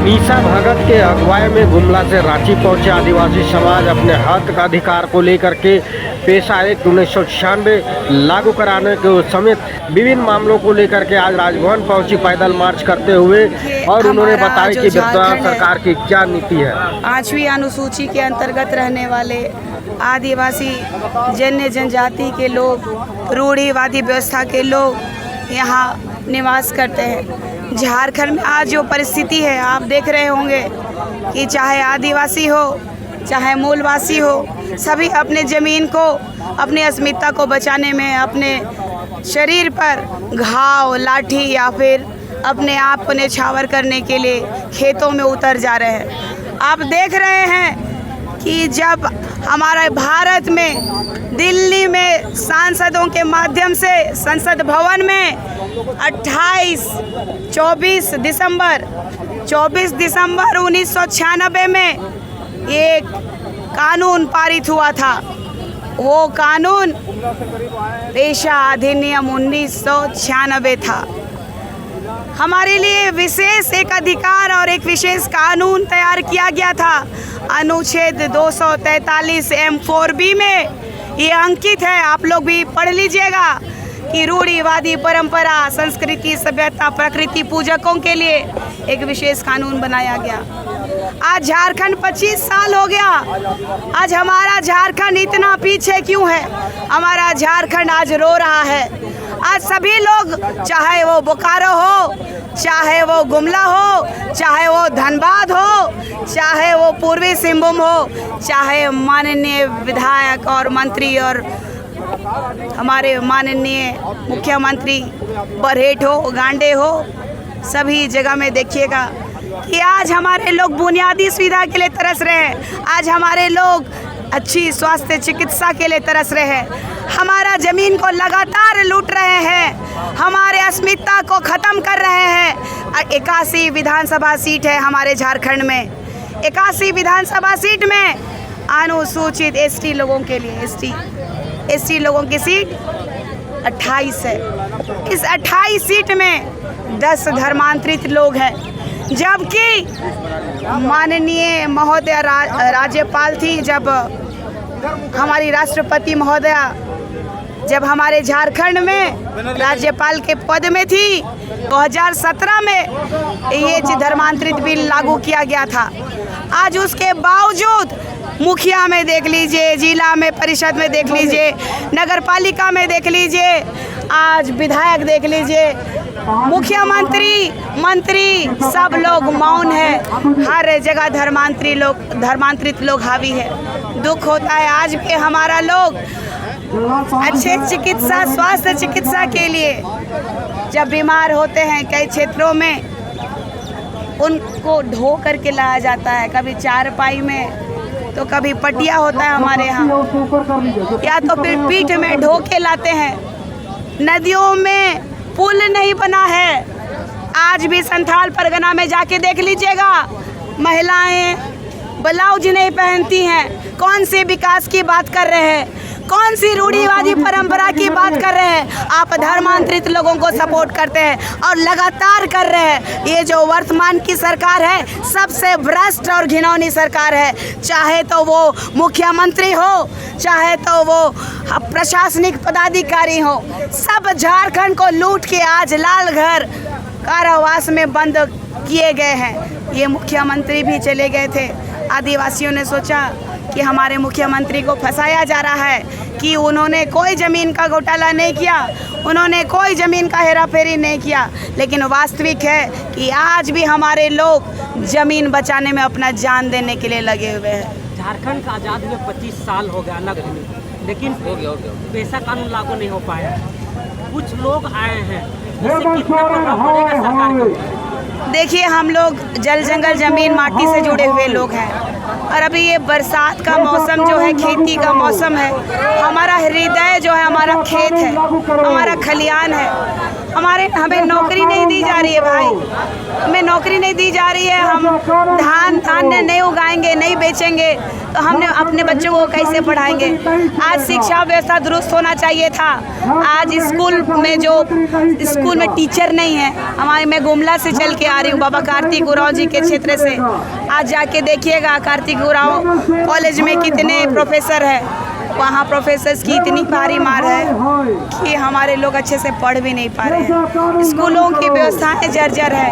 मीसा भगत के अगुवाई में गुमला से रांची पहुंचे आदिवासी समाज अपने हक का अधिकार को लेकर के पेशा एक्ट 1996 लागू कराने के समेत विभिन्न मामलों को लेकर के आज राजभवन पहुंची पैदल मार्च करते हुए, और उन्होंने बताया कि वर्तमान सरकार की क्या नीति है। 8वीं अनुसूची के अंतर्गत रहने वाले आदिवासी जन्य जनजाति के लोग, रूढ़िवादी व्यवस्था के लोग यहाँ निवास करते हैं। झारखंड में आज जो परिस्थिति है आप देख रहे होंगे कि चाहे आदिवासी हो चाहे मूलवासी हो, सभी अपने ज़मीन को, अपनी अस्मिता को बचाने में अपने शरीर पर घाव, लाठी या फिर अपने आप को न्यौछावर करने के लिए खेतों में उतर जा रहे हैं। आप देख रहे हैं कि जब हमारे भारत में दिल्ली में सांसदों के माध्यम से संसद भवन में 24 दिसंबर 1996 में एक कानून पारित हुआ था। वो कानून पेशा अधिनियम 1996 था। हमारे लिए विशेष एक अधिकार और एक विशेष कानून तैयार किया गया था। अनुच्छेद 243 M4B में ये अंकित है, आप लोग भी पढ़ लीजिएगा कि रूढ़िवादी परंपरा, संस्कृति, सभ्यता, प्रकृति पूजकों के लिए एक विशेष कानून बनाया गया। आज झारखंड 25 साल हो गया। आज हमारा झारखंड इतना पीछे क्यों है? हमारा झारखंड आज रो रहा है। आज सभी लोग, चाहे वो बोकारो हो, चाहे वो गुमला हो, चाहे वो धनबाद हो, चाहे वो पूर्वी सिंहभूम हो, चाहे माननीय विधायक और मंत्री और हमारे माननीय मुख्यमंत्री बरहेट हो, गांडे हो, सभी जगह में देखिएगा कि आज हमारे लोग बुनियादी सुविधा के लिए तरस रहे हैं। आज हमारे लोग अच्छी स्वास्थ्य चिकित्सा के लिए तरस रहे हैं। हमारा ज़मीन को लगातार लूट रहे हैं, हमारे अस्मिता को ख़त्म कर रहे हैं। 81 विधानसभा सीट है हमारे झारखंड में। 81 विधानसभा सीट में अनुसूचित एसटी लोगों के लिए एसटी लोगों की सीट 28 है। इस 28 सीट में 10 धर्मांतरित लोग हैं, जबकि माननीय महोदया राज्यपाल थी, जब हमारी राष्ट्रपति महोदया जब हमारे झारखंड में राज्यपाल के पद में थी, 2017 में ये धर्मांतरित बिल लागू किया गया था। आज उसके बावजूद मुखिया में देख लीजिए, जिला में परिषद में देख लीजिए, नगर पालिका में देख लीजिए, आज विधायक देख लीजिए, मुख्यमंत्री, मंत्री, सब लोग मौन है। हर जगह धर्मांतरित लोग हावी है। दुख होता है आज भी हमारा लोग अच्छे चिकित्सा, स्वास्थ्य चिकित्सा के लिए जब बीमार होते हैं, कई क्षेत्रों में उनको ढो करके लाया जाता है, कभी चारपाई में तो कभी पटिया होता है हमारे यहाँ, या तो फिर पीठ में ढो के लाते हैं। नदियों में पुल नहीं बना है। आज भी संथाल परगना में जाके देख लीजिएगा, महिलाएं ब्लाउज नहीं पहनती हैं। कौन से विकास की बात कर रहे हैं? कौन सी रूढ़िवादी परंपरा की बात कर रहे हैं? आप धर्मांतरित लोगों को सपोर्ट करते हैं और लगातार कर रहे हैं। ये जो वर्तमान की सरकार है, सबसे भ्रष्ट और घिनौनी सरकार है। चाहे तो वो मुख्यमंत्री हो, चाहे तो वो प्रशासनिक पदाधिकारी हो, सब झारखंड को लूट के आज लाल घर कारावास में बंद किए गए हैं। ये मुख्यमंत्री भी चले गए थे। आदिवासियों ने सोचा कि हमारे मुख्यमंत्री को फंसाया जा रहा है कि उन्होंने कोई ज़मीन का घोटाला नहीं किया, उन्होंने कोई ज़मीन का हेराफेरी नहीं किया। लेकिन वास्तविक है कि आज भी हमारे लोग ज़मीन बचाने में अपना जान देने के लिए लगे हुए हैं। झारखंड का आज़ाद हुए 25 साल हो गया अलग होने, लेकिन पेशा कानून लागू नहीं हो पाया। कुछ लोग आए हैं, इससे कितना प्रभाव पड़ेगा सरकार को? देखिए, हम लोग जल जंगल ज़मीन माटी से जुड़े हुए लोग हैं, और अभी ये बरसात का मौसम जो है, खेती का मौसम है। हमारा हृदय जो है हमारा खेत है, हमारा खलियान है। हमें नौकरी नहीं दी जा रही है भाई, हमें नौकरी नहीं दी जा रही है। हम धान्य नहीं उगाएंगे, नहीं बेचेंगे तो हमने अपने बच्चों को कैसे पढ़ाएंगे। आज शिक्षा व्यवस्था दुरुस्त होना चाहिए था। आज स्कूल में टीचर नहीं है। मैं गुमला से चल के आ रही हूँ, बाबा कार्तिक उरांव जी के क्षेत्र से। आज जाके देखिएगा कार्तिक उरांव कॉलेज में कितने प्रोफेसर है, वहाँ प्रोफेसर्स की इतनी भारी मार है कि हमारे लोग अच्छे से पढ़ भी नहीं पा रहे हैं। स्कूलों की व्यवस्थाएं जर्जर है,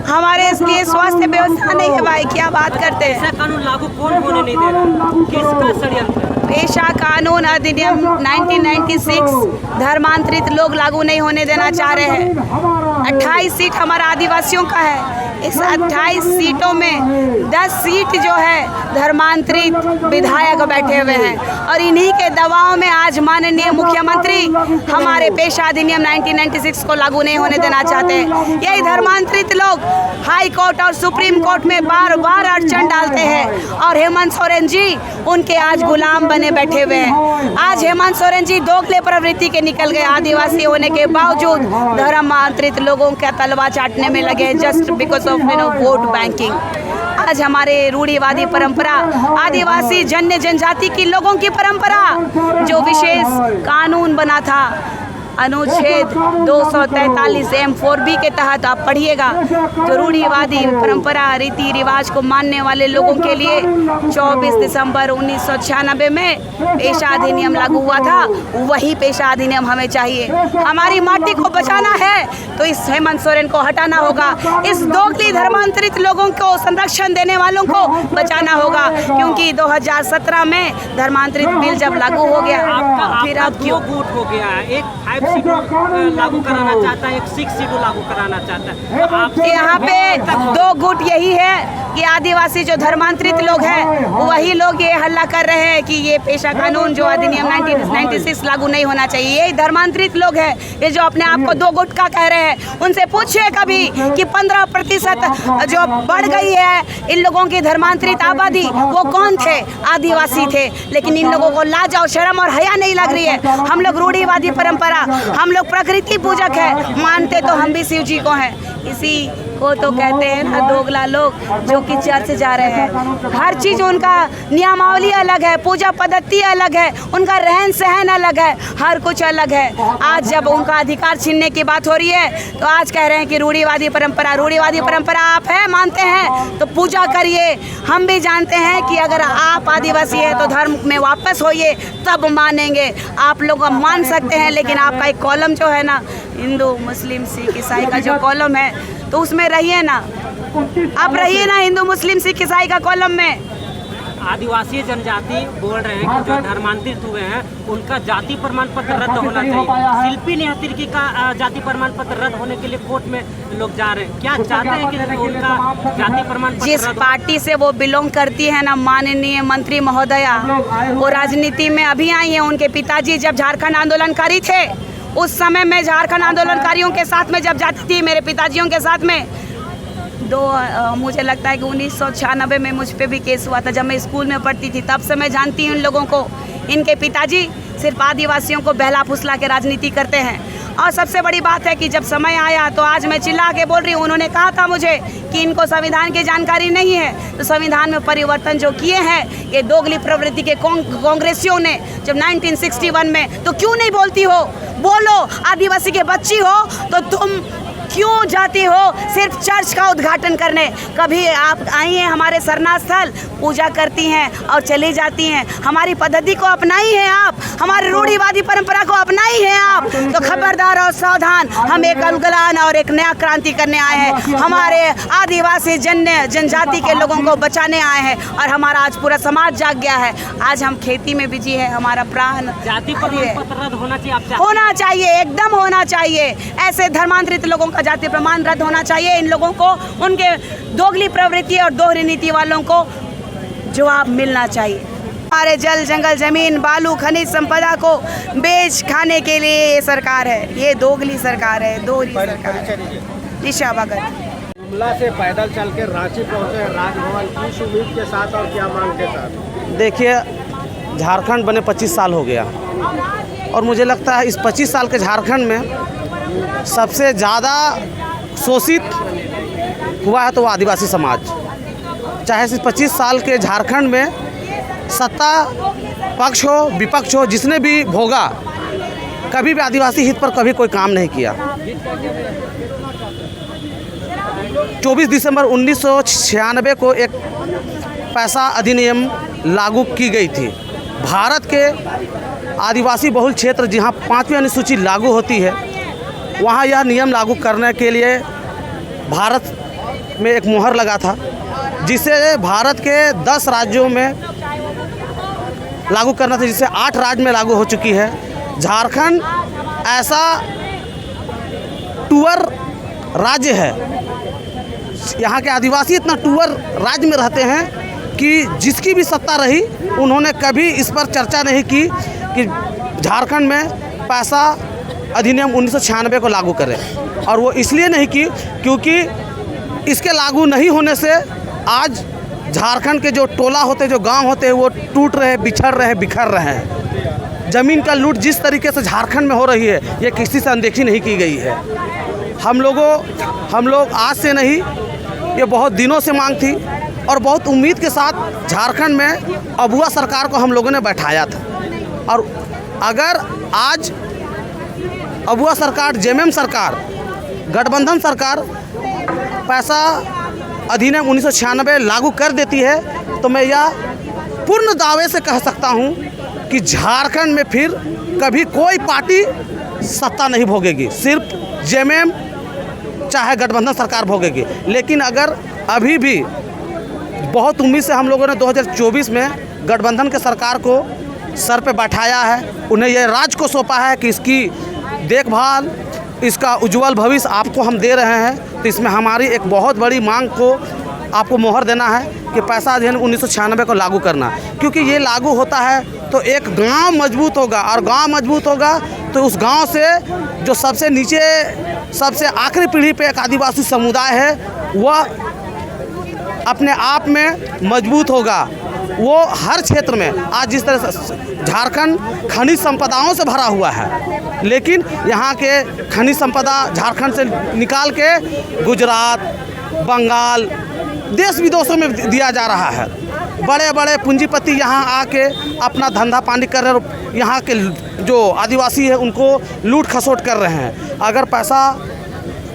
हमारे इसलिए स्वास्थ्य व्यवस्था नहीं है भाई, क्या बात करते हैं। ऐसा कानून लागू कौन होने नहीं दे रहा, किसका षड्यंत्र? पेशा कानून अधिनियम 1996 धर्मांतरित लोग लागू नहीं होने देना चाह रहे हैं। 28 सीट हमारा आदिवासियों का है। इस 28 सीटों में 10 सीट जो है धर्मांतरित विधायक बैठे हुए हैं और इन्हीं के दबाव में आज माननीय मुख्यमंत्री हमारे पेशा अधिनियम 1996 को लागू नहीं होने देना चाहते हैं। यही धर्मांतरित लोग हाई कोर्ट और सुप्रीम कोर्ट में बार बार अड़चन डालते हैं और हेमंत सोरेन जी उनके आज गुलाम बने बैठे हुए हैं। आज हेमंत सोरेन जी दोगले प्रवृत्ति के निकल गए, आदिवासी होने के बावजूद धर्मांतरित लोगों का तलवा चाटने में लगे just because of vote banking. आज हमारे रूढ़िवादी परंपरा, आदिवासी जन्य जनजाति की लोगों की परंपरा जो विशेष कानून बना था अनुच्छेद 243 M4B के तहत आप पढ़िएगा, जो रूढ़िवादी परंपरा रीति रिवाज को मानने वाले लोगों के लिए 24 दिसंबर 1996 में पेशा अधिनियम लागू हुआ था, वही पेशा अधिनियम हमें चाहिए। हमारी माटी को बचाना है तो इस हेमंत सोरेन को हटाना होगा, इस दोगली धर्मांतरित लोगों को संरक्षण देने वालों को बचाना होगा, क्योंकि 2017 में धर्मांतरित बिल जब लागू हो गया फिर अब क्यों वोट हो गया है, एक 5 सीटों लागू कराना चाहता है, एक 6 सीटों लागू कराना चाहता है। तो आपसे यहाँ पे 2 गुट यही है कि आदिवासी जो धर्मांतरित लोग हैं वही लोग ये हल्ला कर रहे हैं कि ये पेशा कानून जो अधिनियम 1996 लागू नहीं होना चाहिए। यही धर्मांतरित लोग हैं ये जो अपने आप को 2 गुट का कह रहे हैं। उनसे पूछिए कभी कि 15% जो बढ़ गई है इन लोगों की धर्मांतरित आबादी, वो कौन थे? आदिवासी थे। लेकिन इन लोगों को लाज और शर्म और हया नहीं लग रही है। हम लोग रूढ़िवादी परंपरा, हम लोग प्रकृति पूजक है, मानते तो हम भी शिव जी को हैं। इसी को तो कहते हैं ना दोगला लोग जो कि चर्च जा रहे हैं। हर चीज़ उनका नियमावली अलग है, पूजा पद्धति अलग है, उनका रहन सहन अलग है, हर कुछ अलग है। आज जब उनका अधिकार छीनने की बात हो रही है तो आज कह रहे हैं कि रूढ़िवादी परंपरा आप है मानते हैं तो पूजा करिए। हम भी जानते हैं कि अगर आप आदिवासी है तो धर्म में वापस होइए तब मानेंगे। आप लोग मान सकते हैं, लेकिन आपका एक कॉलम जो है ना हिंदू मुस्लिम सिख ईसाई का जो कॉलम है तो उसमें रहिए ना, आप रहिए ना हिंदू मुस्लिम सिख ईसाई का कॉलम में। आदिवासी जनजाति बोल रहे हैं कि जो धर्मांतरित हुए हैं उनका जाति प्रमाण पत्र रद्द होना चाहिए। शिल्पी नेहातिरकी का जाति प्रमाण पत्र रद्द होने के लिए कोर्ट में लोग जा रहे हैं। क्या चाहते हैं कि उनका जाति प्रमाण पत्र जिस पार्टी से वो बिलोंग करती है ना माननीय मंत्री महोदया, वो राजनीति में अभी आई है। उनके पिताजी जब झारखंड आंदोलनकारी थे उस समय में झारखंड आंदोलनकारियों के साथ में जब जाती थी, मेरे पिताजियों के साथ में मुझे लगता है कि 1996 में मुझ पे भी केस हुआ था जब मैं स्कूल में पढ़ती थी। तब से मैं जानती हूँ इन लोगों को। इनके पिताजी सिर्फ आदिवासियों को बहला फुसला के राजनीति करते हैं। और सबसे बड़ी बात है कि जब समय आया तो आज मैं चिल्ला के बोल रही हूँ, उन्होंने कहा था मुझे कि इनको संविधान की जानकारी नहीं है। तो संविधान में परिवर्तन जो किए हैं ये दोगली प्रवृत्ति के कांग्रेसियों ने जब 1961 में, तो क्यों नहीं बोलती हो? बोलो, आदिवासी के बच्ची हो तो तुम क्यों जाती हो सिर्फ चर्च का उद्घाटन करने? कभी आप आई हैं हमारे सरना स्थल, पूजा करती हैं और चली जाती हैं। हमारी पद्धति को अपनाई है आप, हमारी रूढ़िवादी परंपरा को अपनाई है आप, तो खबरदार और सावधान। हम एक अलगलान और एक नया क्रांति करने आए हैं। हमारे आदिवासी जनजाति के लोगों को बचाने आए हैं और हमारा आज पूरा समाज जाग गया है। आज हम खेती में बिजी है, हमारा प्राण जाति प्रमाण पत्र रद्द होना चाहिए। होना चाहिए, एकदम होना चाहिए। ऐसे धर्मांतरित लोगों का जाति प्रमाण रद्द होना चाहिए। इन लोगों को उनके दोगली प्रवृत्ति और दोहरी नीति वालों को जवाब मिलना चाहिए। हमारे जल जंगल जमीन बालू खनिज संपदा को बेच खाने के लिए ये सरकार है, ये दोगली सरकार है, दोहरी सरकार है। दिशा भगत गुमला से पैदल चल के रांची पहुंचे राजभवन, किस उम्मीद के साथ और क्या मांग के साथ? देखिए, झारखंड बने 25 साल हो गया और मुझे लगता है इस 25 साल के झारखंड में सबसे ज़्यादा शोषित हुआ है तो वो आदिवासी समाज। चाहे सिर्फ 25 साल के झारखंड में सत्ता पक्ष हो विपक्ष हो, जिसने भी भोगा, कभी भी आदिवासी हित पर कभी कोई काम नहीं किया। 24 दिसंबर 1996 को एक पैसा अधिनियम लागू की गई थी। भारत के आदिवासी बहुल क्षेत्र जहां 5वीं अनुसूची लागू होती है, वहां यह नियम लागू करने के लिए भारत में एक मुहर लगा था, जिसे भारत के 10 राज्यों में लागू करना था, जिससे 8 राज्य में लागू हो चुकी है। झारखंड ऐसा टूअर राज्य है, यहाँ के आदिवासी इतना टूअर राज्य में रहते हैं कि जिसकी भी सत्ता रही, उन्होंने कभी इस पर चर्चा नहीं की कि झारखंड में पैसा अधिनियम 1996 को लागू करें। और वो इसलिए नहीं की क्योंकि इसके लागू नहीं होने से आज झारखंड के जो टोला होते, जो गांव होते हैं, वो टूट रहे, बिछड़ रहे, बिखर रहे हैं। ज़मीन का लूट जिस तरीके से झारखंड में हो रही है, ये किसी से अनदेखी नहीं की गई है। हम लोग आज से नहीं, ये बहुत दिनों से मांग थी और बहुत उम्मीद के साथ झारखंड में अबुआ सरकार को हम लोगों ने बैठाया था। और अगर आज अबुआ सरकार, जेएमएम सरकार, गठबंधन सरकार पैसा अधिनियम 1996 लागू कर देती है, तो मैं यह पूर्ण दावे से कह सकता हूं कि झारखंड में फिर कभी कोई पार्टी सत्ता नहीं भोगेगी, सिर्फ जेएमएम चाहे गठबंधन सरकार भोगेगी। लेकिन अगर अभी भी बहुत उम्मीद से हम लोगों ने 2024 में गठबंधन के सरकार को सर पे बैठाया है, उन्हें यह राज को सौंपा है कि इसकी देखभाल, इसका उज्जवल भविष्य आपको हम दे रहे हैं। तो इसमें हमारी एक बहुत बड़ी मांग को आपको मोहर देना है कि पैसा अधिनियम 1996 को लागू करना, क्योंकि ये लागू होता है तो एक गांव मजबूत होगा, और गांव मजबूत होगा तो उस गांव से जो सबसे नीचे, सबसे आखिरी पीढ़ी पे एक आदिवासी समुदाय है, वह अपने आप में मजबूत होगा। वो हर क्षेत्र में, आज जिस तरह से झारखंड खनिज संपदाओं से भरा हुआ है, लेकिन यहाँ के खनिज संपदा झारखंड से निकाल के गुजरात, बंगाल, देश विदेशों में दिया जा रहा है। बड़े बड़े पूंजीपति यहाँ आके अपना धंधा पानी कर रहे हैं, यहाँ के जो आदिवासी है उनको लूट खसोट कर रहे हैं। अगर पैसा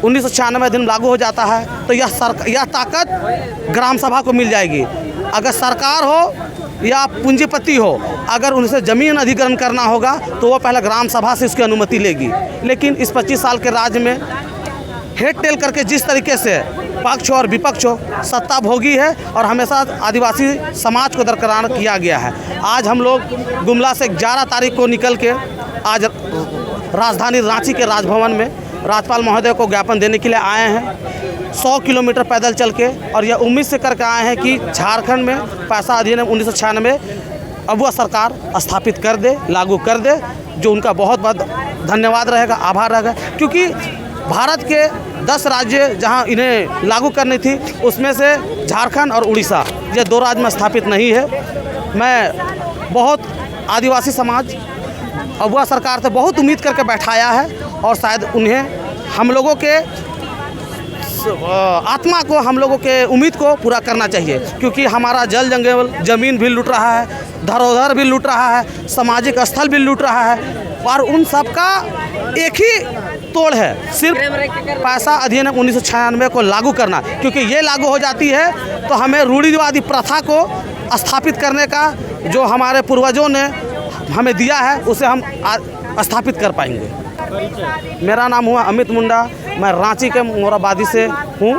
1996 दिन लागू हो जाता है तो यह ताकत ग्राम सभा को मिल जाएगी। अगर सरकार हो या पूंजीपति हो, अगर उनसे ज़मीन अधिग्रहण करना होगा तो वो पहले ग्राम सभा से उसकी अनुमति लेगी। लेकिन इस 25 साल के राज्य में हेड टेल करके जिस तरीके से पक्ष और विपक्ष हो सत्ता भोगी है, और हमेशा आदिवासी समाज को दरकिनार किया गया है। आज हम लोग गुमला से 11 तारीख को निकल के आज राजधानी रांची के राजभवन में राज्यपाल महोदय को ज्ञापन देने के लिए आए हैं, 100 किलोमीटर पैदल चल के, और यह उम्मीद से करके आए हैं कि झारखंड में पैसा अधिनियम 1996 अबुआ सरकार स्थापित कर दे, लागू कर दे, जो उनका बहुत बहुत धन्यवाद रहेगा, आभार रहेगा। क्योंकि भारत के 10 राज्य जहां इन्हें लागू करनी थी, उसमें से झारखंड और उड़ीसा, ये 2 राज्य में स्थापित नहीं है। मैं बहुत आदिवासी समाज अबुआ सरकार से बहुत उम्मीद करके बैठाया है, और शायद उन्हें हम लोगों के आत्मा को, हम लोगों के उम्मीद को पूरा करना चाहिए। क्योंकि हमारा जल जंगल ज़मीन भी लूट रहा है, धरोहर भी लूट रहा है, सामाजिक स्थल भी लूट रहा है, और उन सब का एक ही तोड़ है, सिर्फ पैसा अधिनियम 1996 को लागू करना। क्योंकि ये लागू हो जाती है तो हमें रूढ़िवादी प्रथा को स्थापित करने का जो हमारे पूर्वजों ने हमें दिया है, उसे हम स्थापित कर पाएंगे। मेरा नाम हुआ अमित मुंडा, मैं रांची के मोराबादी से हूँ।